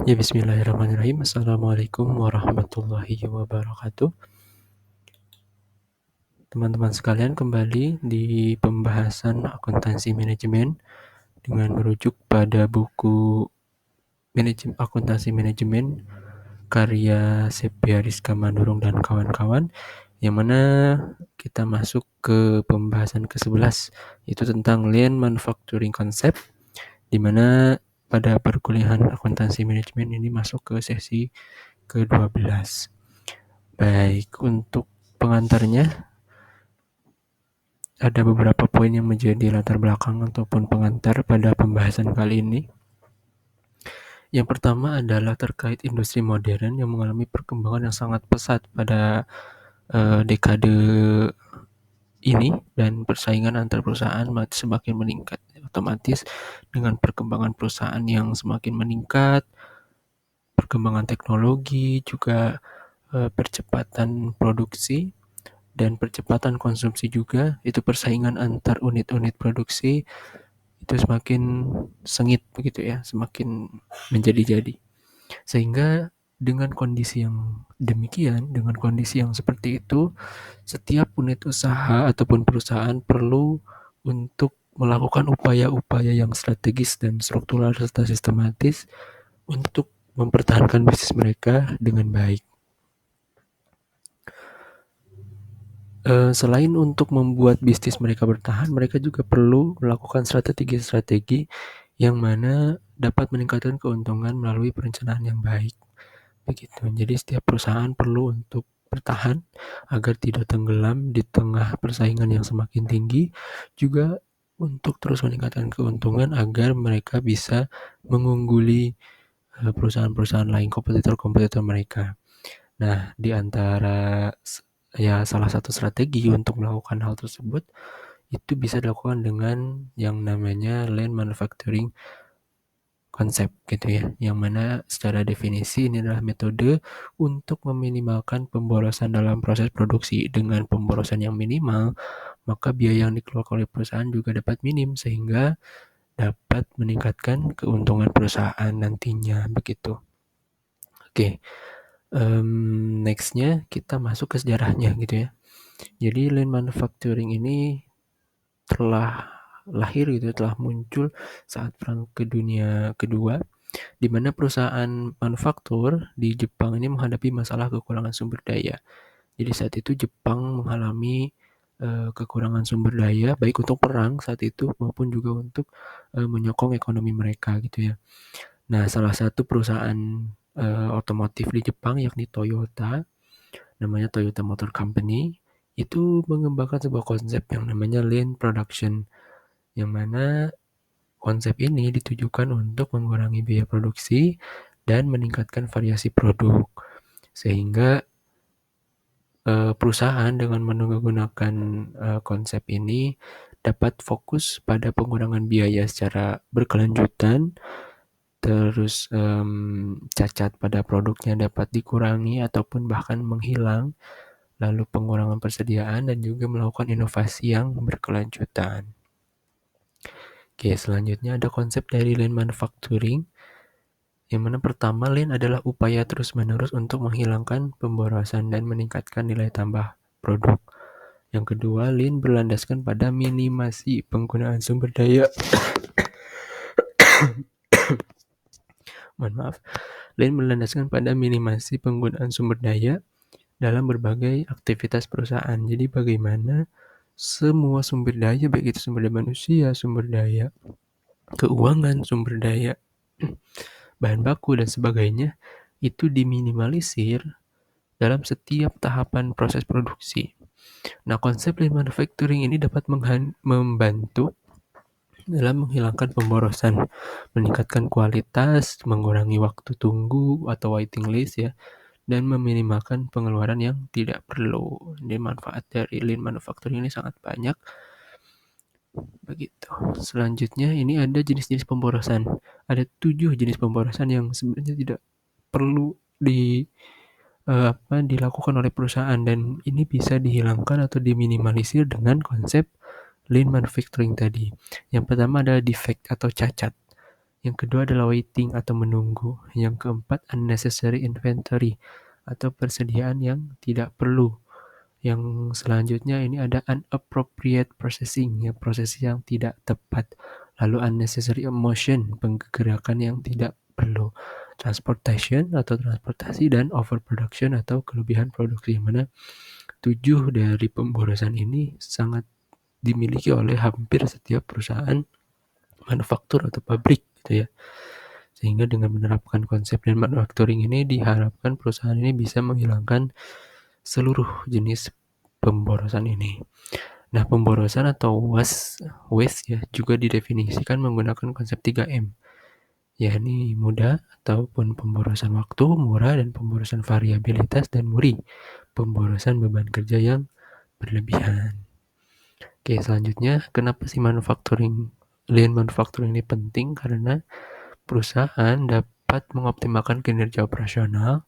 Ya, bismillahirrahmanirrahim. Assalamualaikum warahmatullahi wabarakatuh. Teman-teman sekalian, kembali di pembahasan akuntansi manajemen dengan merujuk pada buku Akuntansi Manajemen karya Sepia Rizka Manurung dan kawan-kawan, yang mana kita masuk ke pembahasan ke-11, yaitu tentang Lean Manufacturing Concept, di mana pada perkuliahan akuntansi manajemen ini masuk ke sesi ke-12. Baik, untuk pengantarnya ada beberapa poin yang menjadi latar belakang ataupun pengantar pada pembahasan kali ini. Yang pertama adalah terkait industri modern yang mengalami perkembangan yang sangat pesat pada dekade ini, dan persaingan antar perusahaan semakin meningkat. Otomatis dengan perkembangan perusahaan yang semakin meningkat, perkembangan teknologi, juga percepatan produksi dan percepatan konsumsi juga, itu persaingan antar unit-unit produksi itu semakin sengit begitu ya, semakin menjadi-jadi. Sehingga dengan kondisi yang demikian, dengan kondisi yang seperti itu, setiap unit usaha ataupun perusahaan perlu untuk melakukan upaya-upaya yang strategis dan struktural serta sistematis untuk mempertahankan bisnis mereka dengan baik. Selain untuk membuat bisnis mereka bertahan, mereka juga perlu melakukan strategi-strategi yang mana dapat meningkatkan keuntungan melalui perencanaan yang baik. Begitu. Jadi setiap perusahaan perlu untuk bertahan agar tidak tenggelam di tengah persaingan yang semakin tinggi, juga untuk terus meningkatkan keuntungan agar mereka bisa mengungguli perusahaan-perusahaan lain, kompetitor-kompetitor mereka. Nah, di antara salah satu strategi untuk melakukan hal tersebut itu bisa dilakukan dengan yang namanya Lean Manufacturing Concept gitu ya, yang mana secara definisi ini adalah metode untuk meminimalkan pemborosan dalam proses produksi. Dengan pemborosan yang minimal, maka biaya yang dikeluarkan oleh perusahaan juga dapat minim, sehingga dapat meningkatkan keuntungan perusahaan nantinya begitu. Oke. Nextnya kita masuk ke sejarahnya gitu ya. Jadi Lean Manufacturing ini telah lahir gitu, telah muncul saat Perang Dunia Kedua, di mana perusahaan manufaktur di Jepang ini menghadapi masalah kekurangan sumber daya. Jadi saat itu Jepang mengalami kekurangan sumber daya baik untuk perang saat itu maupun juga untuk menyokong ekonomi mereka gitu ya. Nah, salah satu perusahaan otomotif di Jepang yakni Toyota, namanya Toyota Motor Company, itu mengembangkan sebuah konsep yang namanya Lean Production, yang mana konsep ini ditujukan untuk mengurangi biaya produksi dan meningkatkan variasi produk, sehingga perusahaan dengan menggunakan konsep ini dapat fokus pada pengurangan biaya secara berkelanjutan. Terus cacat pada produknya dapat dikurangi ataupun bahkan menghilang, lalu pengurangan persediaan dan juga melakukan inovasi yang berkelanjutan. Oke, selanjutnya ada konsep dari Lean Manufacturing, yang mana pertama Lean adalah upaya terus-menerus untuk menghilangkan pemborosan dan meningkatkan nilai tambah produk. Yang kedua, Lean berlandaskan pada minimasi penggunaan sumber daya. Mohon maaf. Lean berlandaskan pada minimasi penggunaan sumber daya dalam berbagai aktivitas perusahaan. Jadi bagaimana semua sumber daya, baik itu sumber daya manusia, sumber daya keuangan, sumber daya bahan baku dan sebagainya, itu diminimalisir dalam setiap tahapan proses produksi. Nah, konsep Lean Manufacturing ini dapat membantu dalam menghilangkan pemborosan, meningkatkan kualitas, mengurangi waktu tunggu atau waiting list ya, dan meminimalkan pengeluaran yang tidak perlu. Jadi manfaat dari Lean Manufacturing ini sangat banyak. Begitu. Selanjutnya ini ada jenis-jenis pemborosan. Ada 7 jenis pemborosan yang sebenarnya tidak perlu dilakukan oleh perusahaan, dan ini bisa dihilangkan atau diminimalisir dengan konsep Lean Manufacturing tadi. Yang pertama adalah defect atau cacat. Yang kedua adalah waiting atau menunggu. Yang keempat, unnecessary inventory atau persediaan yang tidak perlu. Yang selanjutnya ini ada inappropriate processing, ya, proses yang tidak tepat. Lalu unnecessary emotion, penggerakan yang tidak perlu. Transportation atau transportasi, dan overproduction atau kelebihan produksi, mana 7 dari pemborosan ini sangat dimiliki oleh hampir setiap perusahaan manufaktur atau pabrik gitu ya. Sehingga dengan menerapkan konsep lean manufacturing ini diharapkan perusahaan ini bisa menghilangkan seluruh jenis pemborosan ini. Nah, pemborosan atau waste ya juga didefinisikan menggunakan konsep 3M, yakni mudah ataupun pemborosan waktu, murah, dan pemborosan variabilitas, dan muri, pemborosan beban kerja yang berlebihan. Oke, selanjutnya kenapa sih lean manufacturing ini penting? Karena perusahaan dapat mengoptimalkan kinerja operasional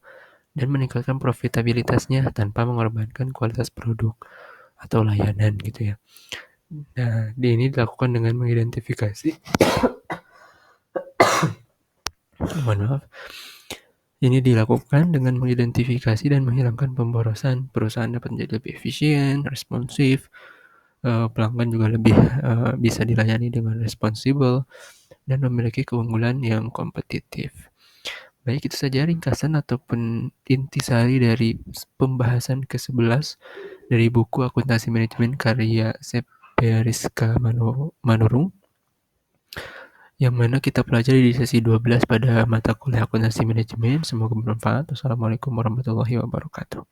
dan meningkatkan profitabilitasnya tanpa mengorbankan kualitas produk atau layanan gitu ya. Nah, ini dilakukan dengan mengidentifikasi mohon maaf. Ini dilakukan dengan mengidentifikasi dan menghilangkan pemborosan. Perusahaan dapat menjadi lebih efisien, responsif, pelanggan juga lebih bisa dilayani dengan responsibel, dan memiliki keunggulan yang kompetitif. Baik, itu saja ringkasan ataupun intisari dari pembahasan ke-11 dari buku Akuntansi Manajemen karya Sepia Rizka Manurung, yang mana kita pelajari di sesi 12 pada mata kuliah Akuntansi Manajemen. Semoga bermanfaat. Wassalamualaikum warahmatullahi wabarakatuh.